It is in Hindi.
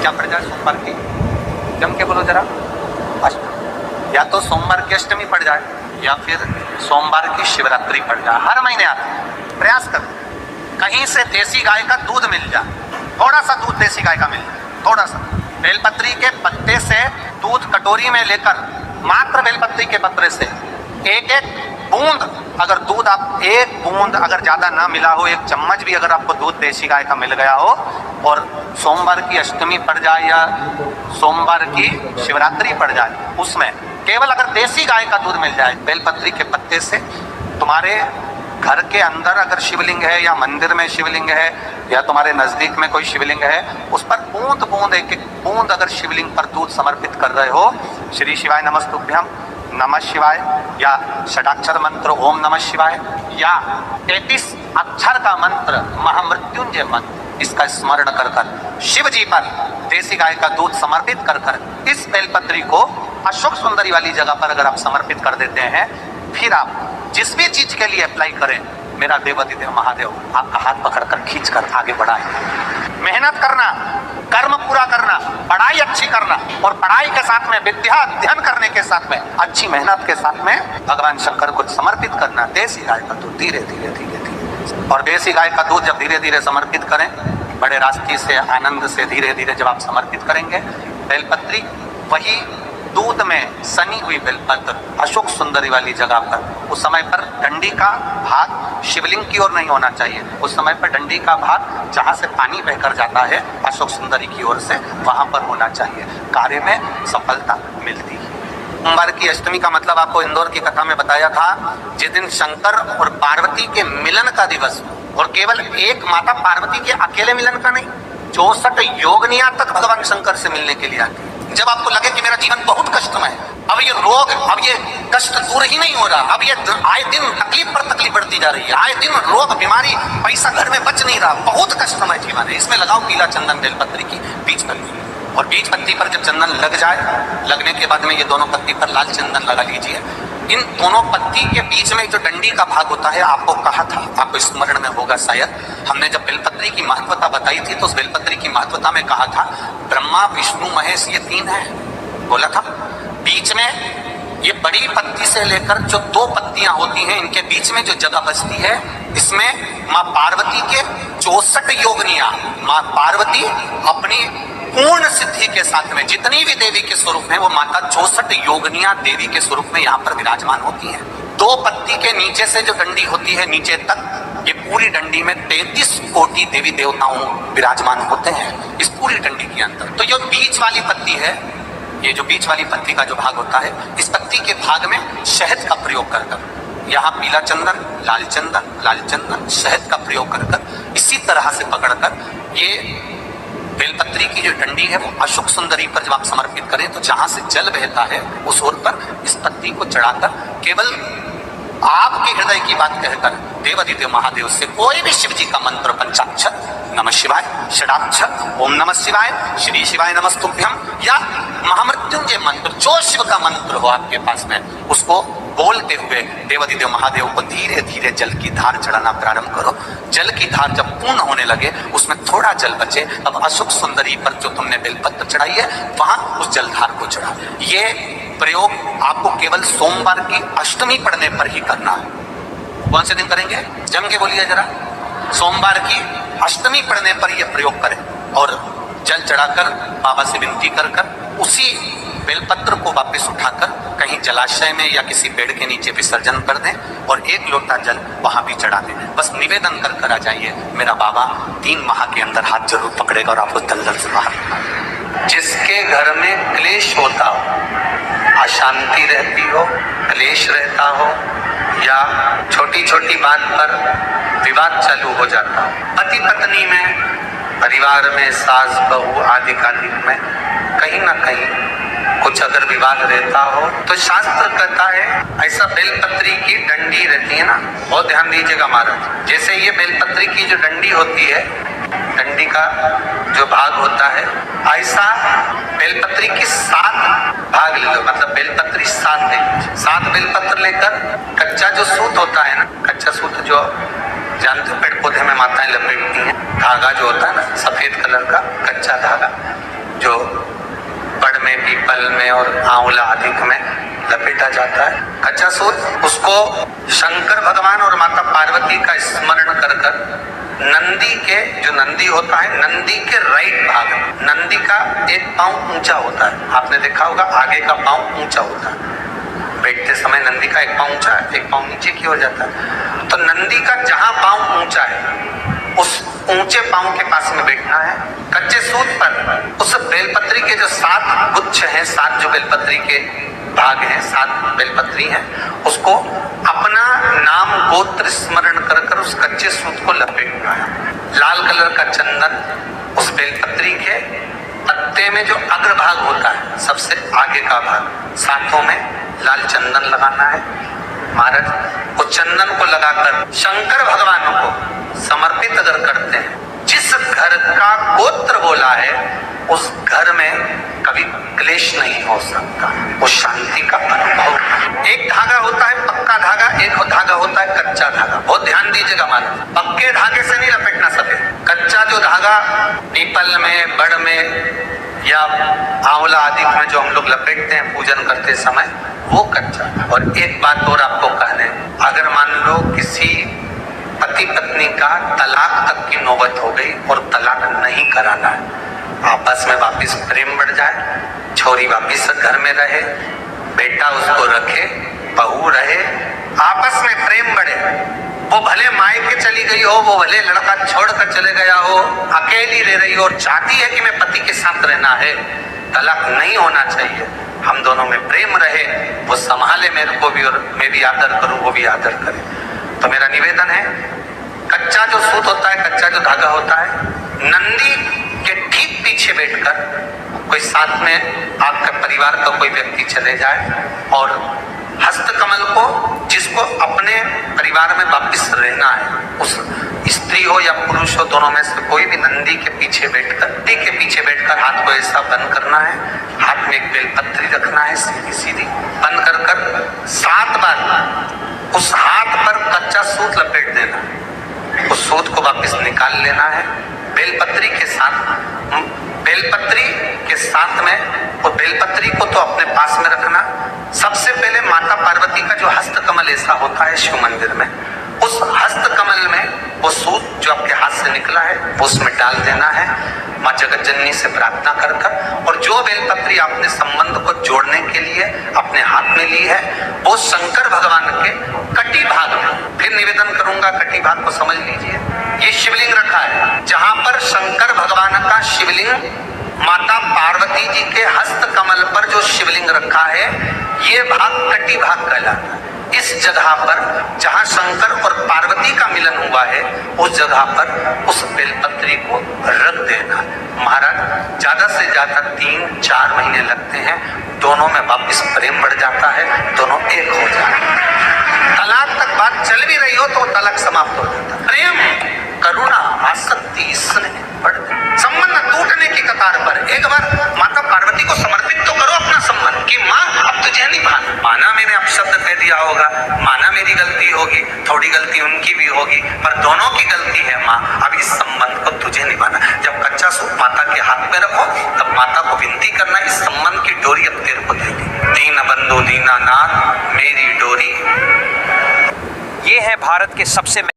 क्या पड़ जाए सोमवार की, जम के बोलो जरा, अष्टमी, या तो सोमवार की अष्टमी पड़ जाए या फिर सोमवार की शिवरात्रि पड़ जाए। हर महीने आती है, प्रयास करो कहीं से देसी गाय का दूध मिल जाए, थोड़ा सा दूध देसी गाय का मिल जाए, थोड़ा सा। बेलपत्री के पत्ते से दूध कटोरी में लेकर, मात्र बेलपत्री के पत्ते से एक एक बूंद, अगर दूध आप एक बूंद अगर ज़्यादा ना मिला हो, एक चम्मच भी अगर आपको दूध देसी गाय का मिल गया हो, और सोमवार की अष्टमी पड़ जाए या सोमवार की शिवरात्रि पड़ जाए, उसमें केवल अगर देसी गाय का दूध मिल जाए बेलपत्री के पत्ते से, तुम्हारे घर के अंदर अगर शिवलिंग है या मंदिर में शिवलिंग है या तुम्हारे नजदीक में कोई शिवलिंग है, उस पर बूंद बूंद एक एक बूंद अगर शिवलिंग पर दूध समर्पित कर रहे हो, श्री शिवाय नमस्तुभ्यम, नमः शिवाय, या षडाक्षर मंत्र ओम नमः शिवाय, या 33 अक्षर का मंत्र महामृत्युंजय मंत्र, इसका स्मरण कर कर शिव जी पर देसी गाय का दूध समर्पित कर कर इस बेलपत्री को अशोक सुंदरी वाली जगह पर अगर आप समर्पित कर देते हैं, फिर आप जिस भी चीज के लिए अप्लाई करें, मेरा देवाधिदेव महादेव आपका हाथ पकड़कर खींचकर आगे बढ़ाए। मेहनत करना, कर्म पूरा करना, पढ़ाई अच्छी करना, और पढ़ाई के साथ में विद्या अध्ययन करने के साथ में अच्छी मेहनत के साथ में भगवान शंकर को समर्पित करना। देसी गाय का दूध धीरे धीरे धीरे धीरे, और देसी गाय का दूध जब धीरे धीरे समर्पित करें, बड़े रास्ते से आनंद से धीरे धीरे जब आप समर्पित करेंगे, बेलपत्री वही दूध में सनी हुई बेलपत्र अशोक सुंदरी वाली जगह पर, उस समय पर डंडी का भाग शिवलिंग की ओर नहीं होना चाहिए, उस समय पर डंडी का भाग जहाँ से पानी बहकर जाता है अशोक सुंदरी की ओर से, वहाँ पर होना चाहिए। कार्य में सफलता मिलती है। सोमवार की अष्टमी का मतलब आपको इंदौर की कथा में बताया था, जिस दिन शंकर और पार्वती के मिलन का दिवस, और केवल एक माता पार्वती के अकेले मिलन का नहीं, 64 योगनिया तक भगवान शंकर से मिलने के लिए आती है। जब आपको लगे कि मेरा जीवन बहुत कष्टमय है, अब ये रोग, अब ये कष्ट दूर ही नहीं हो रहा, अब ये आए दिन तकलीफ पर तकलीफ बढ़ती जा रही है, आए दिन रोग बीमारी, पैसा घर में बच नहीं रहा, बहुत कष्टमय जीवन है, इसमें लगाओ पीला चंदन बेलपत्री की बीज पत्ती, और बीज पत्ती पर जब चंदन लग जाए, लगने के बाद में ये दोनों पत्ती पर लाल चंदन लगा लीजिए। इन दोनों पत्ती के बीच में जो डंडी का भाग होता है, आपको कहा था, आपको स्मरण में होगा शायद, हमने जब बेलपत्री की महत्वता बताई थी तो उस बेलपत्री की महत्वता में कहा था ब्रह्मा विष्णु महेश ये 3 है, बोला था। बीच में ये बड़ी पत्ती से लेकर जो 2 पत्तियां होती हैं, इनके बीच में जो जगह बचती है, इसमें माँ पार्वती के 64 योगनियां, माँ पार्वती अपनी पूर्ण सिद्धि के साथ में जितनी भी देवी के स्वरूप में, वो माता 64 योगनियां देवी के स्वरूप में यहाँ पर विराजमान होती हैं। 2 पत्ती के नीचे से जो डंडी होती है नीचे तक, ये पूरी डंडी में 33 कोटि देवी देवताओं विराजमान होते हैं इस पूरी डंडी के अंदर। तो जो बीच वाली पत्ती है, ये जो बीच वाली पत्ती का जो भाग होता है, इस पत्ती के भाग में शहद का प्रयोग कर कर, यहाँ पीला चंदन, लाल चंदन, शहद का प्रयोग कर कर, इसी तरह से पकड़कर ये बेलपत्री की जो डंडी है वो अशोक सुंदरी पर जब आप समर्पित करें, तो जहां से जल बहता है उस ओर पर इस पत्ती को चढ़ाकर केवल आपके हृदय की बात कहकर देवाधिदेव महादेव से कोई भी शिव जी का मंत्र, पंचाक्षर नमः शिवाय, षडाक्षर ओम नमः शिवाय, श्री शिवाय नमस्तुभ्यम, या महामृत्युंजय मंत्र, जो शिव का मंत्र हो आपके पास में, उसको बोलते हुए देवाधिदेव महादेव को धीरे धीरे जल की धार चढ़ाना प्रारंभ करो। जल की धार जब पूर्ण होने लगे, उसमें थोड़ा जल बचे, अब अशोक सुंदरी पर जो तुमने बेलपत्र चढ़ाई है वहां उस जलधार को चढ़ा। ये प्रयोग आपको केवल सोमवार की अष्टमी पढ़ने पर ही करना है। कौन से दिन करेंगे? जम के बोलिए जरा। सोमवार की अष्टमी पढ़ने पर यह प्रयोग करें, और जल चढ़ाकर बाबा से विनती कर कर उसी बेलपत्र को वापस उठाकर कहीं जलाशय में या किसी पेड़ के नीचे विसर्जन कर दें, और 1 लोटा जल वहां भी चढ़ा दें। बस निवेदन कर कर आ जाइए, मेरा बाबा 3 माह के अंदर हाथ जरूर पकड़ेगा और आपको दलदल से बाहर। जिसके घर में क्लेश होता हो, अशांति रहती हो, क्लेश रहता हो, या छोटी छोटी बात पर विवाद चालू हो जाता हो, पति पत्नी में, परिवार में, सास बहू आदि कालिक में कहीं ना कहीं कुछ अगर विवाद रहता हो, तो शास्त्र कहता है, ऐसा बेलपत्री की डंडी रहती है ना, बहुत ध्यान दीजिएगा महाराज, जैसे ये बेलपत्री की जो डंडी होती है, डंडी का जो भाग होता है, ऐसा बेलपत्री की 7 भाग ले लो, मतलब बेलपत्री 7 है। 7 बेलपत्र लेकर कच्चा जो सूत होता है ना, कच्चा सूत जो जानते हो पेड़ पौधे में माताएं लपेटती हैं, धागा जो होता है ना सफेद कलर का कच्चा धागा, जो बड़ में, पीपल में और आंवला आदि में लपेटा जाता है। कच्चा सूत उसको शंकर भगवान और माता पार्वती का स्मरण कर कर नंदी के, जो नंदी होता है, नंदी के राइट भाग, नंदी का एक पांव ऊंचा होता है, आपने देखा होगा आगे का पांव ऊंचा होता है, बैठते समय नंदी का एक पांव ऊंचा है, एक पांव नीचे की ओर जाता है। तो नंदी का जहां पांव ऊंचा है उस ऊंचे पांव के पास में बैठना है। कच्चे सूत पर उस बेलपत्री के जो 7 गुच्छ हैं, 7 जो बेलपत्री के भाग हैं, 7 बेलपत्री हैं, उसको अपना नाम गोत्र स्मरण कर कर उस कच्चे सूत को लपेटना है। लाल कलर का चंदन उस बेलपत्री के पत्ते में जो अग्रभाग होता है, सबसे आगे का भाग, 7 में लाल चंदन लगाना है। महाराज वो चंदन को लगाकर शंकर भगवान को समर्पित अगर करते हैं, जिस घर का गोत्र बोला है उस घर में कभी क्लेश नहीं हो सकता, वो शांति का अनुभव। एक धागा होता है पक्का धागा, एक धागा होता है कच्चा धागा। बहुत ध्यान दीजिएगा महाराज, पक्के धागे से नहीं लपेटना सफेद। कच्चा जो धागा पीपल में, बड़ में या आंवला आदि में जो हम लोग लपेटते हैं पूजन करते समय, वो कच्चा। और एक बात और आपको कहने, अगर मान लो किसी पति पत्नी का तलाक तक की नौबत हो गई और तलाक नहीं कराना है, आपस में वापिस प्रेम बढ़ जाए, छोरी वापिस घर में रहे, बेटा उसको रखे, बहू रहे, आपस में प्रेम बढ़े, वो भले मायके चली गई हो, वो भले लड़का छोड़कर चले गया हो, अकेली रह रही हो और चाहती है कि मैं पति के साथ रहना है, तलाक नहीं होना चाहिए, हम दोनों में प्रेम रहे, वो संभाले मेरे को भी और मैं भी आदर करूं, वो भी आदर करे। तो मेरा निवेदन है, कच्चा जो सूत होता है, कच्चा जो धागा होता है, नंदी के ठीक पीछे बैठकर कोई साथ में आपका परिवार का कोई व्यक्ति चले जाए और हस्तकमल को, जिसको अपने परिवार में वापिस रहना है, उस स्त्री हो या पुरुष हो, दोनों में से कोई भी नंदी के पीछे बैठकर हाथ को ऐसा बंद करना है, हाथ में एक बेलपत्री रखना है सीधी सीधी बंद कर कर 7 बार उस हाथ पर कच्चा सूत लपेट देना, उस सूत को वापस निकाल लेना है। बेलपत्री के साथ में वो बेलपत्री को तो अपने पास में रखना। सबसे पहले माता पार्वती का जो हस्तकमल ऐसा होता है शिव मंदिर में, उस हस्तकमल में वो सूत जो आपके हाथ से निकला है वो उसमें डाल देना है, माँ जगत जननी से प्रार्थना कर कर। और जो बेलपत्री आपने संबंध को जोड़ने के लिए अपने हाथ में ली है, वो शंकर भगवान के कटी भाग में, फिर निवेदन करूंगा, कटी भाग को समझ लीजिए, ये शिवलिंग रखा है, जहां पर शंकर भगवान का शिवलिंग, माता पार्वती जी के हस्त कमल पर जो शिवलिंग रखा है, ये भाग कटी भाग कहलाता है। इस जगह पर जहां शंकर और पार्वती का मिलन हुआ है, उस जगह पर उस बेलपत्री को रख देना। महाराज ज्यादा से ज्यादा 3-4 महीने लगते हैं, दोनों में वापस प्रेम बढ़ जाता है, दोनों एक हो जाते हैं। तलाक तक बात चल भी रही हो तो तलाक समाप्त हो जाता है। प्रेम, करुणा, आसक्ति, स्नेह बढ़, संबंध टूटने की कतार पर एक बार माता पार्वती को समर्पित तो करो अपना संबंध कि माँ अब तुझे नहीं माना, मैंने अपशब्द कह दिया होगा, माना मेरी गलती होगी, थोड़ी गलती उनकी भी होगी, पर दोनों की गलती है माँ, अब इस संबंध को तुझे निभाना। जब कच्चा सूत माता के हाथ में रखो तब माता को विनती करना, इस संबंध की डोरी अब तेरे को दे दी, दीन बंधु दीनानाथ मेरी डोरी। ये है भारत के सबसे